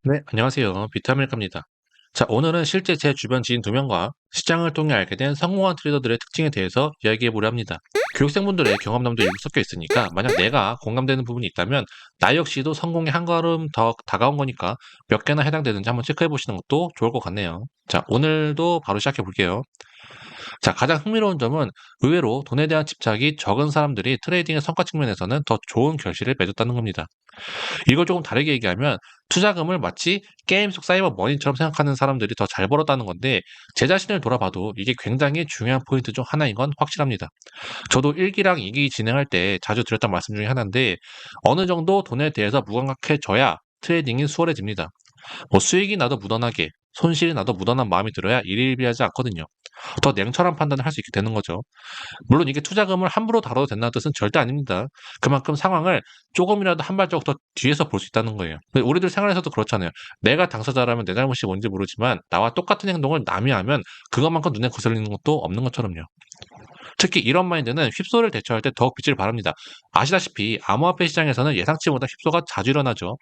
네, 안녕하세요. 비타민카입니다. 자, 오늘은 실제 제 주변 지인 2명과 시장을 통해 알게 된 성공한 트레이더들의 특징에 대해서 이야기해 보려 합니다. 교육생분들의 경험담도 일부 섞여 있으니까 만약 내가 공감되는 부분이 있다면 나 역시도 성공에 한 걸음 더 다가온 거니까 몇 개나 해당되는지 한번 체크해 보시는 것도 좋을 것 같네요. 자, 오늘도 바로 시작해 볼게요. 자, 가장 흥미로운 점은 의외로 돈에 대한 집착이 적은 사람들이 트레이딩의 성과 측면에서는 더 좋은 결실을 맺었다는 겁니다. 이걸 조금 다르게 얘기하면 투자금을 마치 게임 속 사이버 머니처럼 생각하는 사람들이 더 잘 벌었다는 건데 제 자신을 돌아봐도 이게 굉장히 중요한 포인트 중 하나인 건 확실합니다. 저도 1기랑 2기 진행할 때 자주 드렸던 말씀 중에 하나인데 어느 정도 돈에 대해서 무감각해져야 트레이딩이 수월해집니다. 뭐 수익이 나도 무던하게 손실이 나도 무던한 마음이 들어야 일일비하지 않거든요. 더 냉철한 판단을 할 수 있게 되는 거죠. 물론 이게 투자금을 함부로 다뤄도 된다는 뜻은 절대 아닙니다. 그만큼 상황을 조금이라도 한 발자국 더 뒤에서 볼 수 있다는 거예요. 근데 우리들 생활에서도 그렇잖아요. 내가 당사자라면 내 잘못이 뭔지 모르지만 나와 똑같은 행동을 남이 하면 그것만큼 눈에 거슬리는 것도 없는 것처럼요. 특히 이런 마인드는 휩소를 대처할 때 더욱 빛을 발합니다. 아시다시피 암호화폐 시장에서는 예상치 못한 휩소가 자주 일어나죠.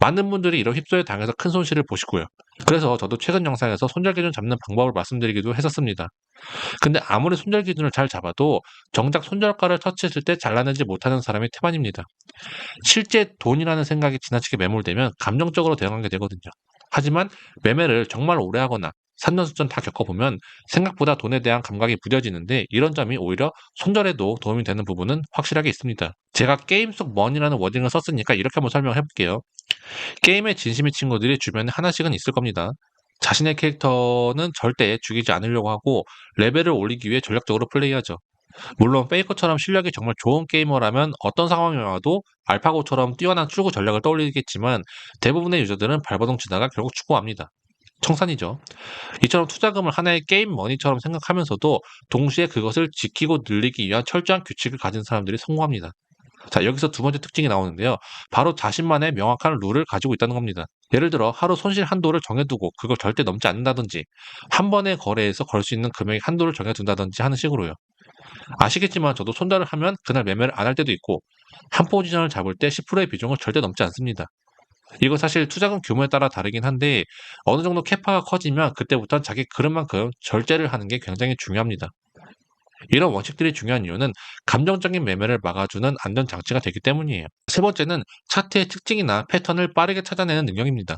많은 분들이 이런 휩소에 당해서 큰 손실을 보시고요. 그래서 저도 최근 영상에서 손절 기준 잡는 방법을 말씀드리기도 했었습니다. 근데 아무리 손절 기준을 잘 잡아도 정작 손절가를 터치했을 때 잘라내지 못하는 사람이 태반입니다. 실제 돈이라는 생각이 지나치게 매몰되면 감정적으로 대응하게 되거든요. 하지만 매매를 정말 오래 하거나 산전수전 다 겪어보면 생각보다 돈에 대한 감각이 무뎌지는데 이런 점이 오히려 손절에도 도움이 되는 부분은 확실하게 있습니다. 제가 게임 속 머니라는 워딩을 썼으니까 이렇게 한번 설명해 볼게요. 게임에 진심인 친구들이 주변에 하나씩은 있을 겁니다. 자신의 캐릭터는 절대 죽이지 않으려고 하고 레벨을 올리기 위해 전략적으로 플레이하죠. 물론 페이커처럼 실력이 정말 좋은 게이머라면 어떤 상황이 와도 알파고처럼 뛰어난 출구 전략을 떠올리겠지만 대부분의 유저들은 발버둥 치다가 결국 추구합니다. 청산이죠. 이처럼 투자금을 하나의 게임 머니처럼 생각하면서도 동시에 그것을 지키고 늘리기 위한 철저한 규칙을 가진 사람들이 성공합니다. 자, 여기서 두 번째 특징이 나오는데요. 바로 자신만의 명확한 룰을 가지고 있다는 겁니다. 예를 들어 하루 손실 한도를 정해두고 그걸 절대 넘지 않는다든지 한 번의 거래에서 걸 수 있는 금액 한도를 정해둔다든지 하는 식으로요. 아시겠지만 저도 손절을 하면 그날 매매를 안 할 때도 있고 한 포지션을 잡을 때 10%의 비중을 절대 넘지 않습니다. 이거 사실 투자금 규모에 따라 다르긴 한데 어느 정도 캐파가 커지면 그때부터는 자기 그릇만큼 절제를 하는 게 굉장히 중요합니다. 이런 원칙들이 중요한 이유는 감정적인 매매를 막아주는 안전장치가 되기 때문이에요. 세 번째는 차트의 특징이나 패턴을 빠르게 찾아내는 능력입니다.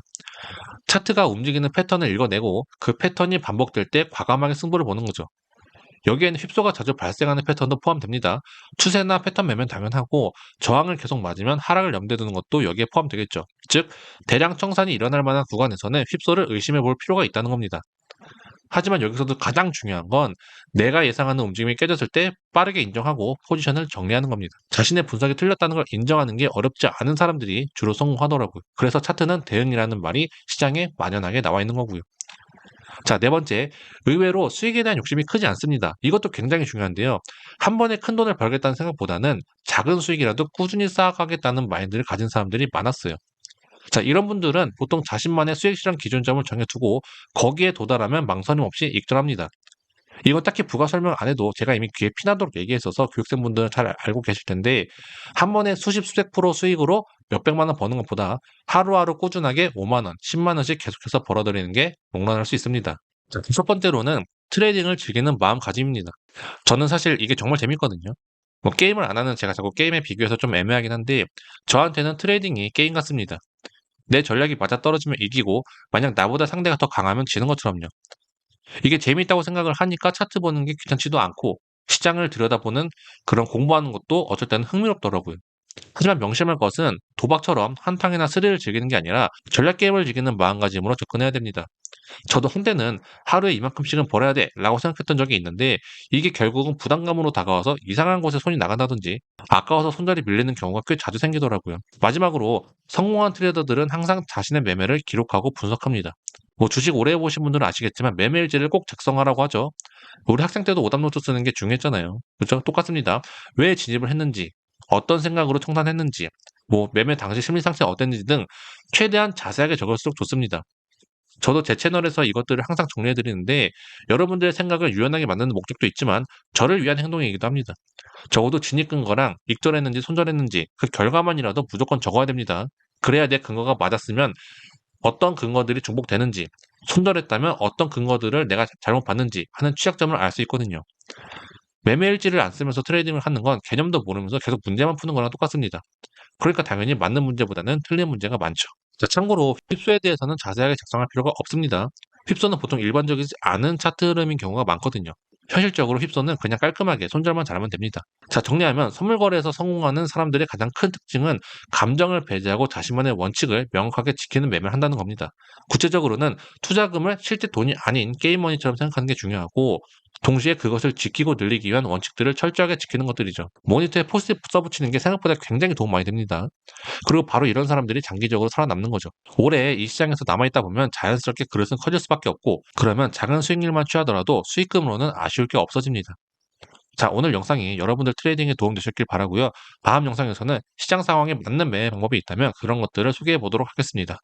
차트가 움직이는 패턴을 읽어내고 그 패턴이 반복될 때 과감하게 승부를 보는 거죠. 여기에는 휩소가 자주 발생하는 패턴도 포함됩니다. 추세나 패턴 매매는 당연하고 저항을 계속 맞으면 하락을 염두에 두는 것도 여기에 포함되겠죠. 즉 대량 청산이 일어날 만한 구간에서는 휩소를 의심해 볼 필요가 있다는 겁니다. 하지만 여기서도 가장 중요한 건 내가 예상하는 움직임이 깨졌을 때 빠르게 인정하고 포지션을 정리하는 겁니다. 자신의 분석이 틀렸다는 걸 인정하는 게 어렵지 않은 사람들이 주로 성공하더라고요. 그래서 차트는 대응이라는 말이 시장에 만연하게 나와 있는 거고요. 자, 네 번째, 의외로 수익에 대한 욕심이 크지 않습니다. 이것도 굉장히 중요한데요. 한 번에 큰 돈을 벌겠다는 생각보다는 작은 수익이라도 꾸준히 쌓아가겠다는 마인드를 가진 사람들이 많았어요. 자, 이런 분들은 보통 자신만의 수익 실현 기준점을 정해두고 거기에 도달하면 망설임 없이 익절합니다. 이건 딱히 부가 설명 안 해도 제가 이미 귀에 피나도록 얘기했어서 교육생분들은 잘 알고 계실 텐데 한 번에 수십 수백 프로 수익으로 몇백만 원 버는 것보다 하루하루 꾸준하게 5만 원, 10만 원씩 계속해서 벌어들이는 게 롱런할 수 있습니다. 자, 첫 번째로는 트레이딩을 즐기는 마음가짐입니다. 저는 사실 이게 정말 재밌거든요. 뭐 게임을 안 하는 제가 자꾸 게임에 비교해서 좀 애매하긴 한데 저한테는 트레이딩이 게임 같습니다. 내 전략이 맞아떨어지면 이기고 만약 나보다 상대가 더 강하면 지는 것처럼요. 이게 재미있다고 생각을 하니까 차트 보는 게 귀찮지도 않고 시장을 들여다보는 그런 공부하는 것도 어쩔 때는 흥미롭더라고요. 하지만 명심할 것은 도박처럼 한탕이나 스릴을 즐기는 게 아니라 전략 게임을 즐기는 마음가짐으로 접근해야 됩니다. 저도 한때는 하루에 이만큼씩은 벌어야 돼 라고 생각했던 적이 있는데 이게 결국은 부담감으로 다가와서 이상한 곳에 손이 나간다든지 아까워서 손절이 밀리는 경우가 꽤 자주 생기더라고요. 마지막으로 성공한 트레이더들은 항상 자신의 매매를 기록하고 분석합니다. 뭐 주식 오래 해보신 분들은 아시겠지만 매매일지를 꼭 작성하라고 하죠. 우리 학생 때도 오답노트 쓰는 게 중요했잖아요. 그렇죠? 똑같습니다. 왜 진입을 했는지, 어떤 생각으로 청산했는지, 뭐 매매 당시 심리 상태가 어땠는지 등 최대한 자세하게 적을수록 좋습니다. 저도 제 채널에서 이것들을 항상 정리해 드리는데 여러분들의 생각을 유연하게 만드는 목적도 있지만 저를 위한 행동이기도 합니다. 적어도 진입 근거랑 익절했는지 손절했는지 그 결과만이라도 무조건 적어야 됩니다. 그래야 내 근거가 맞았으면 어떤 근거들이 중복되는지, 손절했다면 어떤 근거들을 내가 잘못 봤는지 하는 취약점을 알 수 있거든요. 매매 일지를 안 쓰면서 트레이딩을 하는 건 개념도 모르면서 계속 문제만 푸는 거랑 똑같습니다. 그러니까 당연히 맞는 문제보다는 틀린 문제가 많죠. 자, 참고로 휩소에 대해서는 자세하게 작성할 필요가 없습니다. 휩소는 보통 일반적이지 않은 차트 흐름인 경우가 많거든요. 현실적으로 휩소는 그냥 깔끔하게 손절만 잘하면 됩니다. 자, 정리하면 선물 거래에서 성공하는 사람들의 가장 큰 특징은 감정을 배제하고 자신만의 원칙을 명확하게 지키는 매매를 한다는 겁니다. 구체적으로는 투자금을 실제 돈이 아닌 게임머니처럼 생각하는 게 중요하고, 동시에 그것을 지키고 늘리기 위한 원칙들을 철저하게 지키는 것들이죠. 모니터에 포스트잇 써붙이는 게 생각보다 굉장히 도움 많이 됩니다. 그리고 바로 이런 사람들이 장기적으로 살아남는 거죠. 오래 이 시장에서 남아있다 보면 자연스럽게 그릇은 커질 수밖에 없고, 그러면 작은 수익률만 취하더라도 수익금으로는 아쉬울 게 없어집니다. 자, 오늘 영상이 여러분들 트레이딩에 도움되셨길 바라고요. 다음 영상에서는 시장 상황에 맞는 매매 방법이 있다면 그런 것들을 소개해 보도록 하겠습니다.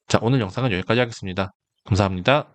자, 오늘 영상은 여기까지 하겠습니다. 감사합니다.